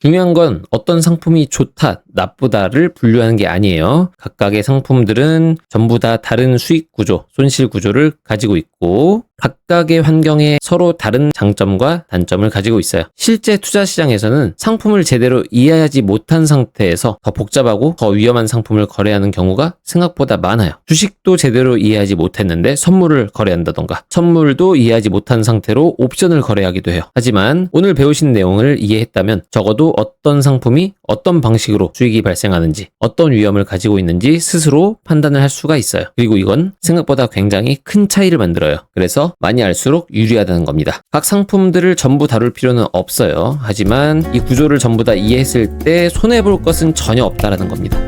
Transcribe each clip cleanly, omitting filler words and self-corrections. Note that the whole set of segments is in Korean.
중요한 건 어떤 상품이 좋다, 나쁘다를 분류하는 게 아니에요. 각각의 상품들은 전부 다 다른 수익 구조, 손실 구조를 가지고 있고 각각의 환경에 서로 다른 장점과 단점을 가지고 있어요. 실제 투자 시장에서는 상품을 제대로 이해하지 못한 상태에서 더 복잡하고 더 위험한 상품을 거래하는 경우가 생각보다 많아요. 주식도 제대로 이해하지 못했는데 선물을 거래한다던가 선물도 이해하지 못한 상태로 옵션을 거래하기도 해요. 하지만 오늘 배우신 내용을 이해했다면 적어도 어떤 상품이 어떤 방식으로 수익이 발생하는지 어떤 위험을 가지고 있는지 스스로 판단을 할 수가 있어요. 그리고 이건 생각보다 굉장히 큰 차이를 만들어요. 그래서 많이 알수록 유리하다는 겁니다. 각 상품들을 전부 다룰 필요는 없어요. 하지만 이 구조를 전부 다 이해했을 때 손해볼 것은 전혀 없다라는 겁니다.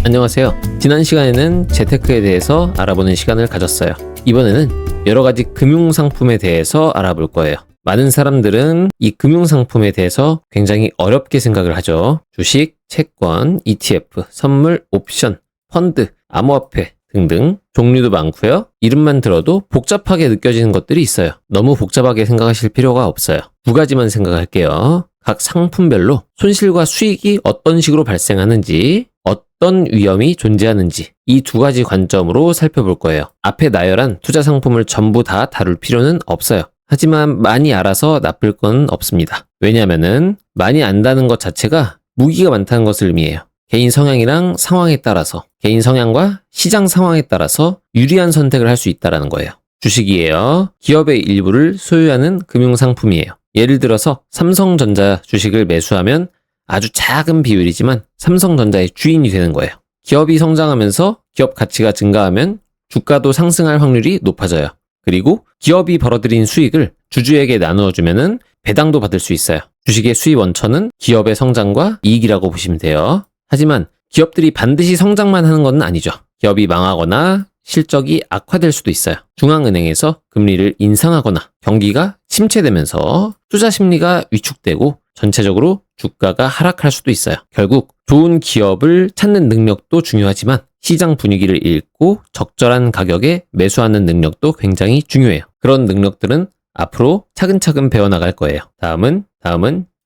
안녕하세요. 지난 시간에는 재테크에 대해서 알아보는 시간을 가졌어요. 이번에는 여러 가지 금융상품에 대해서 알아볼 거예요. 많은 사람들은 이 금융상품에 대해서 굉장히 어렵게 생각을 하죠. 주식, 채권, ETF, 선물, 옵션, 펀드, 암호화폐 등등 종류도 많고요. 이름만 들어도 복잡하게 느껴지는 것들이 있어요. 너무 복잡하게 생각하실 필요가 없어요. 두 가지만 생각할게요. 각 상품별로 손실과 수익이 어떤 식으로 발생하는지, 어떤 위험이 존재하는지 이 두 가지 관점으로 살펴볼 거예요. 앞에 나열한 투자 상품을 전부 다 다룰 필요는 없어요. 하지만 많이 알아서 나쁠 건 없습니다. 왜냐하면은 많이 안다는 것 자체가 무기가 많다는 것을 의미해요. 개인 성향이랑 상황에 따라서, 개인 성향과 시장 상황에 따라서 유리한 선택을 할 수 있다는 거예요. 주식이에요. 기업의 일부를 소유하는 금융상품이에요. 예를 들어서 삼성전자 주식을 매수하면 아주 작은 비율이지만 삼성전자의 주인이 되는 거예요. 기업이 성장하면서 기업 가치가 증가하면 주가도 상승할 확률이 높아져요. 그리고 기업이 벌어들인 수익을 주주에게 나누어주면은 배당도 받을 수 있어요. 주식의 수입 원천은 기업의 성장과 이익이라고 보시면 돼요. 하지만 기업들이 반드시 성장만 하는 건 아니죠. 기업이 망하거나 실적이 악화될 수도 있어요. 중앙은행에서 금리를 인상하거나 경기가 침체되면서 투자 심리가 위축되고 전체적으로 주가가 하락할 수도 있어요. 결국 좋은 기업을 찾는 능력도 중요하지만 시장 분위기를 읽고 적절한 가격에 매수하는 능력도 굉장히 중요해요. 그런 능력들은 앞으로 차근차근 배워나갈 거예요. 다음은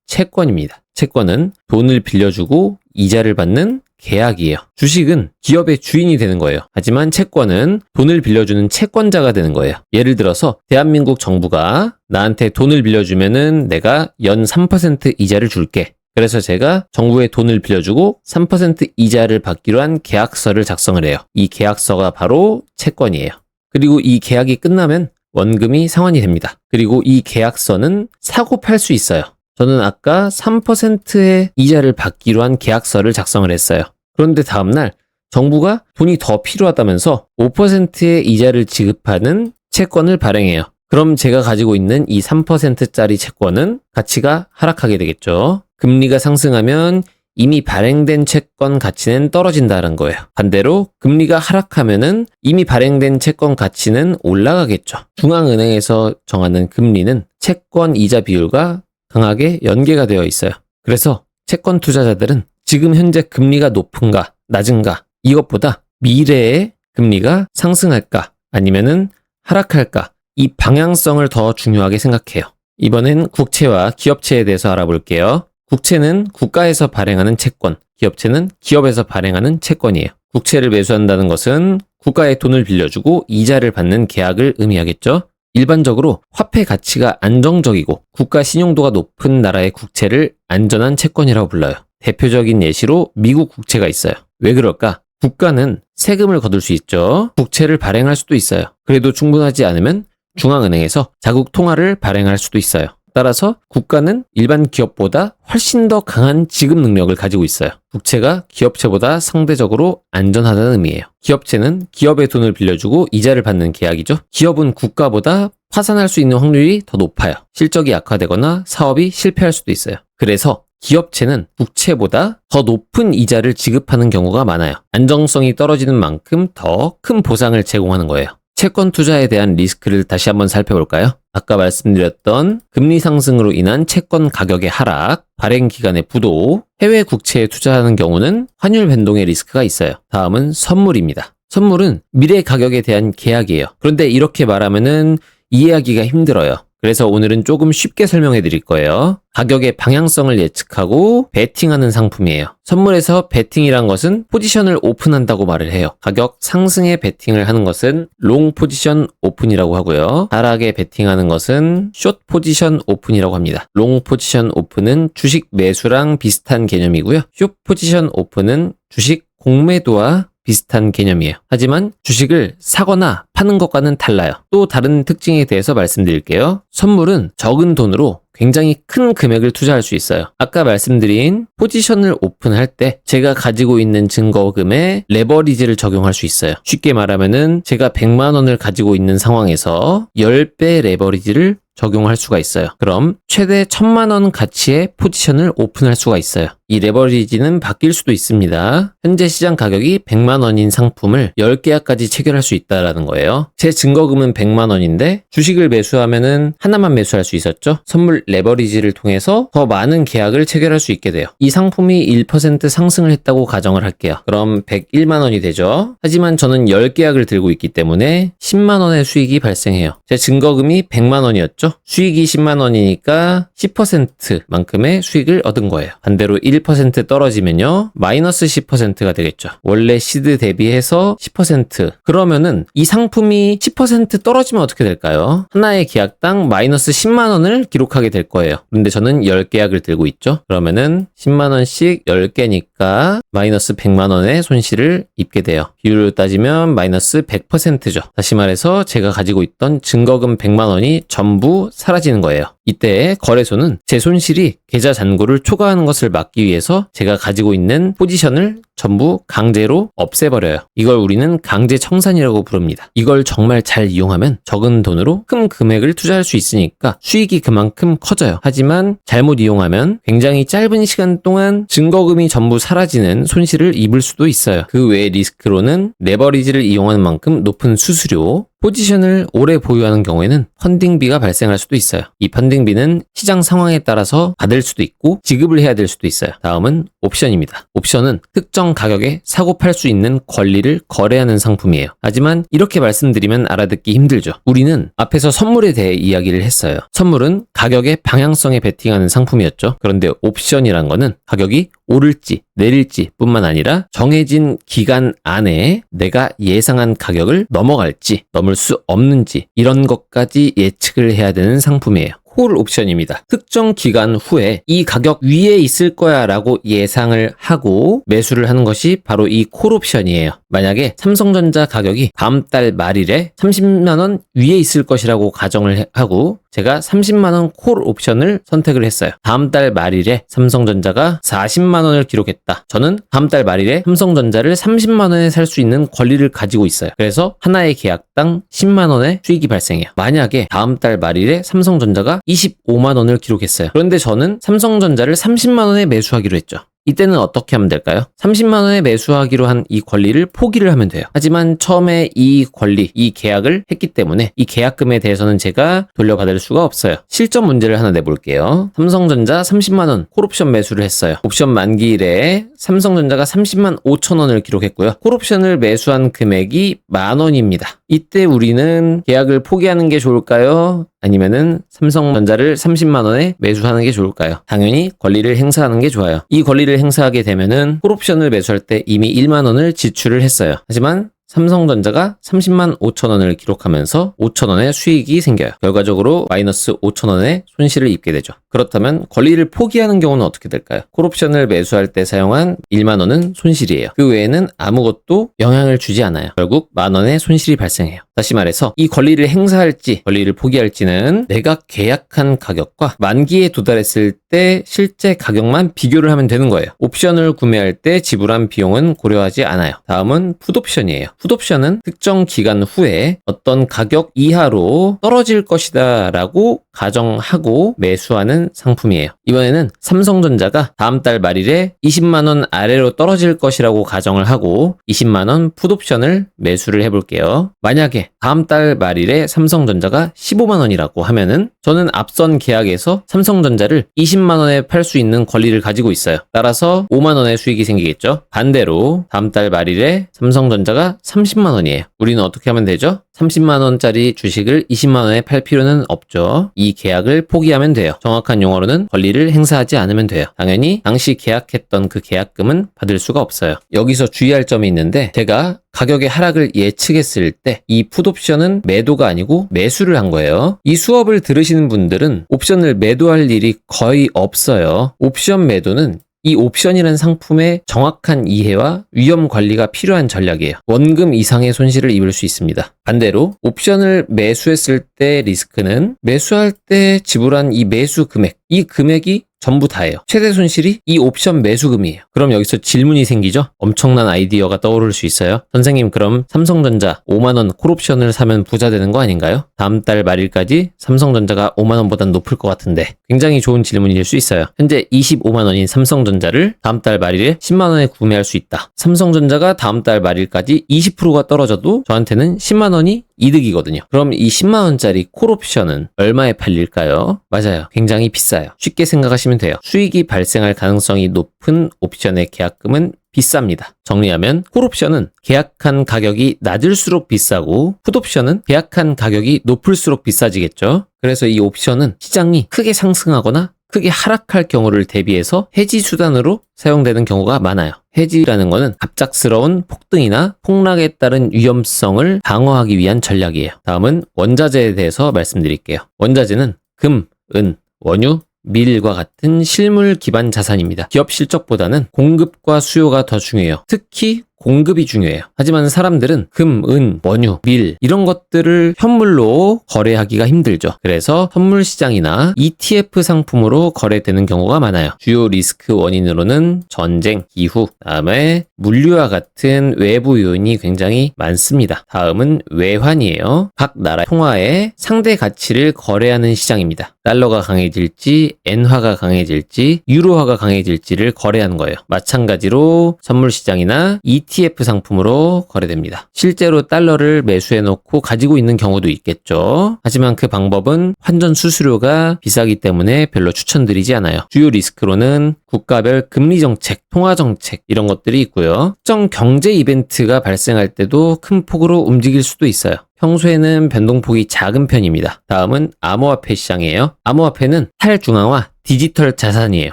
채권입니다. 채권은 돈을 빌려주고 이자를 받는 계약이에요. 주식은 기업의 주인이 되는 거예요. 하지만 채권은 돈을 빌려주는 채권자가 되는 거예요. 예를 들어서 대한민국 정부가 나한테 돈을 빌려주면은 내가 연 3% 이자를 줄게. 그래서 제가 정부에 돈을 빌려주고 3% 이자를 받기로 한 계약서를 작성을 해요. 이 계약서가 바로 채권이에요. 그리고 이 계약이 끝나면 원금이 상환이 됩니다. 그리고 이 계약서는 사고 팔 수 있어요. 저는 아까 3%의 이자를 받기로 한 계약서를 작성을 했어요. 그런데 다음날 정부가 돈이 더 필요하다면서 5%의 이자를 지급하는 채권을 발행해요. 그럼 제가 가지고 있는 이 3%짜리 채권은 가치가 하락하게 되겠죠. 금리가 상승하면 이미 발행된 채권 가치는 떨어진다는 거예요. 반대로 금리가 하락하면은 이미 발행된 채권 가치는 올라가겠죠. 중앙은행에서 정하는 금리는 채권 이자 비율과 강하게 연계가 되어 있어요. 그래서 채권 투자자들은 지금 현재 금리가 높은가 낮은가 이것보다 미래에 금리가 상승할까 아니면은 하락할까 이 방향성을 더 중요하게 생각해요. 이번엔 국채와 기업채에 대해서 알아볼게요. 국채는 국가에서 발행하는 채권, 기업채는 기업에서 발행하는 채권이에요. 국채를 매수한다는 것은 국가에 돈을 빌려주고 이자를 받는 계약을 의미하겠죠. 일반적으로 화폐 가치가 안정적이고 국가 신용도가 높은 나라의 국채를 안전한 채권이라고 불러요. 대표적인 예시로 미국 국채가 있어요. 왜 그럴까? 국가는 세금을 거둘 수 있죠. 국채를 발행할 수도 있어요. 그래도 충분하지 않으면 중앙은행에서 자국 통화를 발행할 수도 있어요. 따라서 국가는 일반 기업보다 훨씬 더 강한 지급 능력을 가지고 있어요. 국채가 기업채보다 상대적으로 안전하다는 의미예요. 기업채는 기업의 돈을 빌려주고 이자를 받는 계약이죠. 기업은 국가보다 파산할 수 있는 확률이 더 높아요. 실적이 악화되거나 사업이 실패할 수도 있어요. 그래서 기업채는 국채보다 더 높은 이자를 지급하는 경우가 많아요. 안정성이 떨어지는 만큼 더 큰 보상을 제공하는 거예요. 채권 투자에 대한 리스크를 다시 한번 살펴볼까요? 아까 말씀드렸던 금리 상승으로 인한 채권 가격의 하락, 발행 기간의 부도, 해외 국채에 투자하는 경우는 환율 변동의 리스크가 있어요. 다음은 선물입니다. 선물은 미래 가격에 대한 계약이에요. 그런데 이렇게 말하면은 이해하기가 힘들어요. 그래서 오늘은 조금 쉽게 설명해 드릴 거예요. 가격의 방향성을 예측하고 베팅하는 상품이에요. 선물에서 베팅이란 것은 포지션을 오픈한다고 말을 해요. 가격 상승에 베팅을 하는 것은 롱 포지션 오픈이라고 하고요. 하락에 베팅하는 것은 숏 포지션 오픈이라고 합니다. 롱 포지션 오픈은 주식 매수랑 비슷한 개념이고요. 숏 포지션 오픈은 주식 공매도와 비슷한 개념이에요. 하지만 주식을 사거나 파는 것과는 달라요. 또 다른 특징에 대해서 말씀드릴게요. 선물은 적은 돈으로 굉장히 큰 금액을 투자할 수 있어요. 아까 말씀드린 포지션을 오픈할 때 제가 가지고 있는 증거금에 레버리지를 적용할 수 있어요. 쉽게 말하면은 제가 100만 원을 가지고 있는 상황에서 10배 레버리지를 적용할 수가 있어요. 그럼 최대 1000만 원 가치의 포지션을 오픈할 수가 있어요. 이 레버리지는 바뀔 수도 있습니다. 현재 시장 가격이 100만 원인 상품을 10계약까지 체결할 수 있다는 거예요. 제 증거금은 100만 원인데 주식을 매수하면은 하나만 매수할 수 있었죠. 선물 레버리지를 통해서 더 많은 계약을 체결할 수 있게 돼요. 이 상품이 1% 상승을 했다고 가정을 할게요. 그럼 101만 원이 되죠. 하지만 저는 10계약을 들고 있기 때문에 10만 원의 수익이 발생해요. 제 증거금이 100만 원이었죠. 수익이 10만 원이니까 10%만큼의 수익을 얻은 거예요. 반대로 1% 떨어지면요. 마이너스 10%가 되겠죠. 원래 시드 대비해서 10%. 그러면은 이 상품이 10% 떨어지면 어떻게 될까요? 하나의 계약당 마이너스 10만 원을 기록하게 될 거예요. 그런데 저는 10계약을 들고 있죠. 그러면은 10만 원씩 10개니까 마이너스 100만 원의 손실을 입게 돼요. 비율로 따지면 마이너스 100%죠. 다시 말해서 제가 가지고 있던 증거금 100만 원이 전부 사라지는 거예요. 이때 거래소는 제 손실이 계좌 잔고를 초과하는 것을 막기 위해서 제가 가지고 있는 포지션을 전부 강제로 없애버려요. 이걸 우리는 강제 청산이라고 부릅니다. 이걸 정말 잘 이용하면 적은 돈으로 큰 금액을 투자할 수 있으니까 수익이 그만큼 커져요. 하지만 잘못 이용하면 굉장히 짧은 시간 동안 증거금이 전부 사라지는 손실을 입을 수도 있어요. 그 외의 리스크로는 레버리지를 이용하는 만큼 높은 수수료, 포지션을 오래 보유하는 경우에는 펀딩비가 발생할 수도 있어요. 이 펀딩비는 시장 상황에 따라서 받을 수도 있고 지급을 해야 될 수도 있어요. 다음은 옵션입니다. 옵션은 특정 가격에 사고 팔 수 있는 권리를 거래하는 상품이에요. 하지만 이렇게 말씀드리면 알아듣기 힘들죠. 우리는 앞에서 선물에 대해 이야기를 했어요. 선물은 가격의 방향성에 베팅하는 상품이었죠. 그런데 옵션이란 거는 가격이 오를지 내릴지 뿐만 아니라 정해진 기간 안에 내가 예상한 가격을 넘어갈지 넘을 수 없는지 이런 것까지 예측을 해야 되는 상품이에요. 콜 옵션입니다. 특정 기간 후에 이 가격 위에 있을 거야 라고 예상을 하고 매수를 하는 것이 바로 이 콜 옵션이에요. 만약에 삼성전자 가격이 다음 달 말일에 30만 원 위에 있을 것이라고 가정을 하고 제가 30만 원 콜 옵션을 선택을 했어요. 다음 달 말일에 삼성전자가 40만 원을 기록했다. 저는 다음 달 말일에 삼성전자를 30만 원에 살 수 있는 권리를 가지고 있어요. 그래서 하나의 계약당 10만 원의 수익이 발생해요. 만약에 다음 달 말일에 삼성전자가 25만 원을 기록했어요. 그런데 저는 삼성전자를 30만 원에 매수하기로 했죠. 이때는 어떻게 하면 될까요? 30만 원에 매수하기로 한 이 권리를 포기를 하면 돼요. 하지만 처음에 이 권리, 이 계약을 했기 때문에 이 계약금에 대해서는 제가 돌려받을 수가 없어요. 실전 문제를 하나 내볼게요. 삼성전자 30만 원 콜옵션 매수를 했어요. 옵션 만기일에 삼성전자가 30만 5천 원을 기록했고요. 콜옵션을 매수한 금액이 10,000원입니다. 이때 우리는 계약을 포기하는 게 좋을까요? 아니면은 삼성전자를 30만 원에 매수하는 게 좋을까요? 당연히 권리를 행사하는 게 좋아요. 이 권리를 행사하게 되면은 콜옵션을 매수할 때 이미 1만 원을 지출을 했어요. 하지만 삼성전자가 30만 5천 원을 기록하면서 5천 원의 수익이 생겨요. 결과적으로 마이너스 5천 원의 손실을 입게 되죠. 그렇다면 권리를 포기하는 경우는 어떻게 될까요? 콜옵션을 매수할 때 사용한 1만 원은 손실이에요. 그 외에는 아무것도 영향을 주지 않아요. 결국 10,000원의 손실이 발생해요. 다시 말해서 이 권리를 행사할지 권리를 포기할지는 내가 계약한 가격과 만기에 도달했을 때 실제 가격만 비교를 하면 되는 거예요. 옵션을 구매할 때 지불한 비용은 고려하지 않아요. 다음은 풋옵션이에요. 풋옵션은 특정 기간 후에 어떤 가격 이하로 떨어질 것이다 라고 가정하고 매수하는 상품이에요. 이번에는 삼성전자가 다음 달 말일에 20만 원 아래로 떨어질 것이라고 가정을 하고 20만 원 풋옵션을 매수를 해볼게요. 만약에 다음 달 말일에 삼성전자가 15만 원이라고 하면은 저는 앞선 계약에서 삼성전자를 20만 원에 팔 수 있는 권리를 가지고 있어요. 따라서 5만 원의 수익이 생기겠죠. 반대로 다음 달 말일에 삼성전자가 30만 원이에요. 우리는 어떻게 하면 되죠? 30만원짜리 주식을 20만원에 팔 필요는 없죠. 이 계약을 포기하면 돼요. 정확한 용어로는 권리를 행사하지 않으면 돼요. 당연히 당시 계약했던 그 계약금은 받을 수가 없어요. 여기서 주의할 점이 있는데 제가 가격의 하락을 예측했을 때 이 풋옵션은 매도가 아니고 매수를 한 거예요. 이 수업을 들으시는 분들은 옵션을 매도할 일이 거의 없어요. 옵션 매도는 이 옵션이라는 상품의 정확한 이해와 위험 관리가 필요한 전략이에요. 원금 이상의 손실을 입을 수 있습니다. 반대로 옵션을 매수했을 때 리스크는 매수할 때 지불한 이 매수 금액, 이 금액이 전부 다예요. 최대 손실이 이 옵션 매수금이에요. 그럼 여기서 질문이 생기죠? 엄청난 아이디어가 떠오를 수 있어요. 선생님, 그럼 삼성전자 5만원 콜옵션을 사면 부자 되는 거 아닌가요? 다음 달 말일까지 삼성전자가 5만원보단 높을 것 같은데 굉장히 좋은 질문일 수 있어요. 현재 25만원인 삼성전자를 다음 달 말일에 10만원에 구매할 수 있다. 삼성전자가 다음 달 말일까지 20%가 떨어져도 저한테는 10만원이 이득이거든요. 그럼 이 10만원짜리 콜옵션은 얼마에 팔릴까요? 맞아요. 굉장히 비싸요. 쉽게 생각하시면 돼요. 수익이 발생할 가능성이 높은 옵션의 계약금은 비쌉니다. 정리하면 콜옵션은 계약한 가격이 낮을수록 비싸고 풋옵션은 계약한 가격이 높을수록 비싸지겠죠. 그래서 이 옵션은 시장이 크게 상승하거나 크게 하락할 경우를 대비해서 해지 수단으로 사용되는 경우가 많아요. 해지라는 것은 갑작스러운 폭등이나 폭락에 따른 위험성을 방어하기 위한 전략이에요. 다음은 원자재에 대해서 말씀드릴게요. 원자재는 금, 은, 원유, 밀과 같은 실물 기반 자산입니다. 기업 실적보다는 공급과 수요가 더 중요해요. 특히 공급이 중요해요. 하지만 사람들은 금, 은, 원유, 밀 이런 것들을 현물로 거래하기가 힘들죠. 그래서 선물 시장이나 ETF 상품으로 거래되는 경우가 많아요. 주요 리스크 원인으로는 전쟁, 기후, 다음에 물류와 같은 외부 요인이 굉장히 많습니다. 다음은 외환이에요. 각 나라 통화의 상대 가치를 거래하는 시장입니다. 달러가 강해질지, 엔화가 강해질지, 유로화가 강해질지를 거래하는 거예요. 마찬가지로 선물 시장이나 ETF 상품으로 거래됩니다. 실제로 달러를 매수해 놓고 가지고 있는 경우도 있겠죠. 하지만 그 방법은 환전 수수료가 비싸기 때문에 별로 추천드리지 않아요. 주요 리스크로는 국가별 금리 정책, 통화 정책 이런 것들이 있고요. 특정 경제 이벤트가 발생할 때도 큰 폭으로 움직일 수도 있어요. 평소에는 변동폭이 작은 편입니다. 다음은 암호화폐 시장이에요. 암호화폐는 탈중앙화 디지털 자산이에요.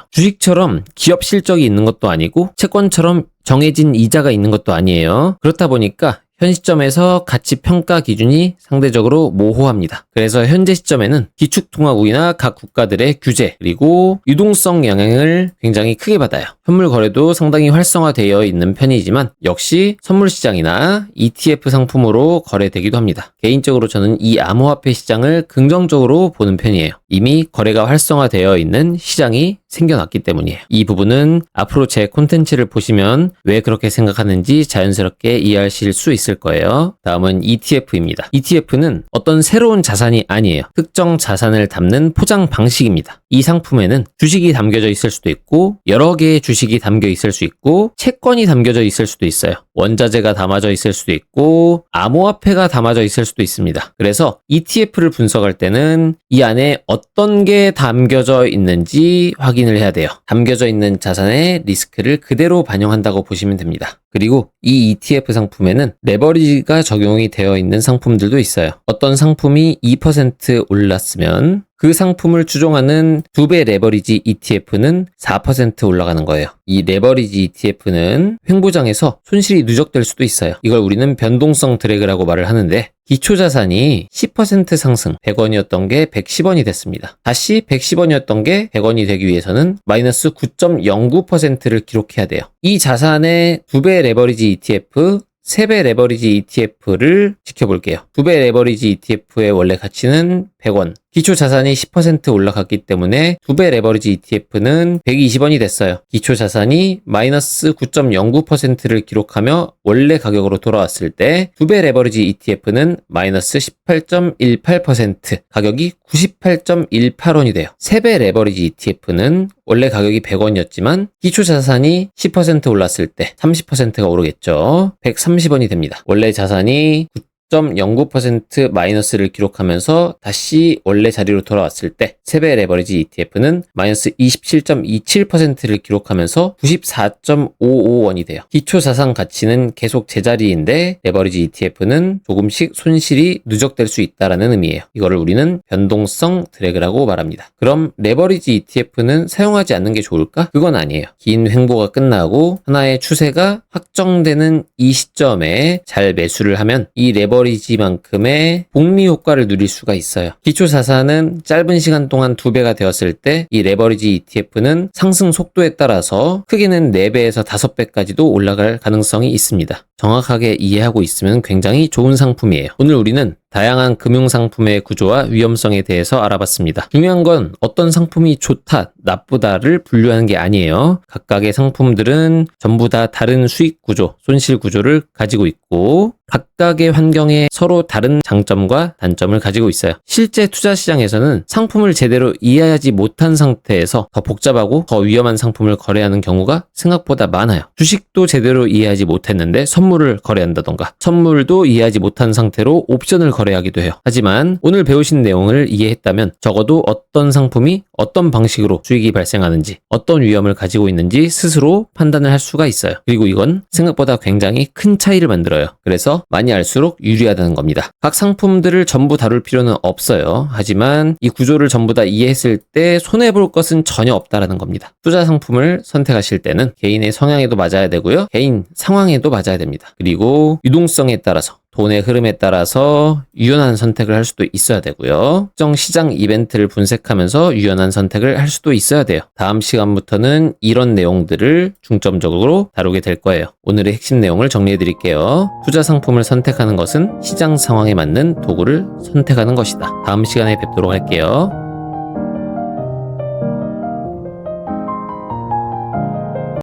주식처럼 기업 실적이 있는 것도 아니고 채권처럼 정해진 이자가 있는 것도 아니에요. 그렇다 보니까 현 시점에서 가치 평가 기준이 상대적으로 모호합니다. 그래서 현재 시점에는 기축통화국이나 각 국가들의 규제 그리고 유동성 영향을 굉장히 크게 받아요. 현물 거래도 상당히 활성화되어 있는 편이지만 역시 선물 시장이나 ETF 상품으로 거래되기도 합니다. 개인적으로 저는 이 암호화폐 시장을 긍정적으로 보는 편이에요. 이미 거래가 활성화되어 있는 시장이 생겨났기 때문이에요. 이 부분은 앞으로 제 콘텐츠를 보시면 왜 그렇게 생각하는지 자연스럽게 이해하실 수 있을 거예요. 다음은 ETF입니다. ETF는 어떤 새로운 자산이 아니에요. 특정 자산을 담는 포장 방식입니다. 이 상품에는 주식이 담겨져 있을 수도 있고 여러 개의 주식이 담겨 있을 수 있고 채권이 담겨져 있을 수도 있어요. 원자재가 담아져 있을 수도 있고 암호화폐가 담아져 있을 수도 있습니다. 그래서 ETF를 분석할 때는 이 안에 어떤 게 담겨져 있는지 확인을 해야 돼요. 담겨져 있는 자산의 리스크를 그대로 반영한다고 보시면 됩니다. 그리고 이 ETF 상품에는 레버리지가 적용이 되어 있는 상품들도 있어요. 어떤 상품이 2% 올랐으면 그 상품을 추종하는 2배 레버리지 ETF는 4% 올라가는 거예요. 이 레버리지 ETF는 횡보장에서 손실이 누적될 수도 있어요. 이걸 우리는 변동성 드래그라고 말을 하는데 기초자산이 10% 상승, 100원이었던 게 110원이 됐습니다. 다시 110원이었던 게 100원이 되기 위해서는 마이너스 9.09%를 기록해야 돼요. 이 자산의 2배 레버리지 ETF, 3배 레버리지 ETF를 지켜볼게요. 2배 레버리지 ETF의 원래 가치는 100원. 기초 자산이 10% 올라갔기 때문에 2배 레버리지 ETF는 120원이 됐어요. 기초 자산이 마이너스 9.09%를 기록하며 원래 가격으로 돌아왔을 때 2배 레버리지 ETF는 마이너스 18.18% 가격이 98.18원이 돼요. 3배 레버리지 ETF는 원래 가격이 100원이었지만 기초 자산이 10% 올랐을 때 30%가 오르겠죠. 130원이 됩니다. 원래 자산이 0.09% 마이너스를 기록하면서 다시 원래 자리로 돌아왔을 때 세배 레버리지 ETF는 마이너스 27.27%를 기록하면서 94.55원이 돼요. 기초 자산 가치는 계속 제자리인데 레버리지 ETF는 조금씩 손실이 누적될 수 있다라는 의미예요. 이거를 우리는 변동성 드래그라고 말합니다. 그럼 레버리지 ETF는 사용하지 않는 게 좋을까? 그건 아니에요. 긴 횡보가 끝나고 하나의 추세가 확정되는 이 시점에 잘 매수를 하면 이 레버리지만큼의 복리 효과를 누릴 수가 있어요. 기초 자산은 짧은 시간 동안 2배가 되었을 때 이 레버리지 ETF는 상승 속도에 따라서 크게는 4배에서 5배까지도 올라갈 가능성이 있습니다. 정확하게 이해하고 있으면 굉장히 좋은 상품이에요. 오늘 우리는 다양한 금융상품의 구조와 위험성에 대해서 알아봤습니다. 중요한 건 어떤 상품이 좋다, 나쁘다를 분류하는 게 아니에요. 각각의 상품들은 전부 다 다른 수익 구조, 손실 구조를 가지고 있고 각각의 환경에 서로 다른 장점과 단점을 가지고 있어요. 실제 투자 시장에서는 상품을 제대로 이해하지 못한 상태에서 더 복잡하고 더 위험한 상품을 거래하는 경우가 생각보다 많아요. 주식도 제대로 이해하지 못했는데 선물을 거래한다던가 선물도 이해하지 못한 상태로 옵션을 거래하기도 해요. 하지만 오늘 배우신 내용을 이해했다면 적어도 어떤 상품이 어떤 방식으로 수익이 발생하는지 어떤 위험을 가지고 있는지 스스로 판단을 할 수가 있어요. 그리고 이건 생각보다 굉장히 큰 차이를 만들어요. 그래서 많이 알수록 유리하다는 겁니다. 각 상품들을 전부 다룰 필요는 없어요. 하지만 이 구조를 전부 다 이해했을 때 손해볼 것은 전혀 없다라는 겁니다. 투자 상품을 선택하실 때는 개인의 성향에도 맞아야 되고요. 개인 상황에도 맞아야 됩니다. 그리고 유동성에 따라서 돈의 흐름에 따라서 유연한 선택을 할 수도 있어야 되고요. 특정 시장 이벤트를 분석하면서 유연한 선택을 할 수도 있어야 돼요. 다음 시간부터는 이런 내용들을 중점적으로 다루게 될 거예요. 오늘의 핵심 내용을 정리해 드릴게요. 투자 상품을 선택하는 것은 시장 상황에 맞는 도구를 선택하는 것이다. 다음 시간에 뵙도록 할게요.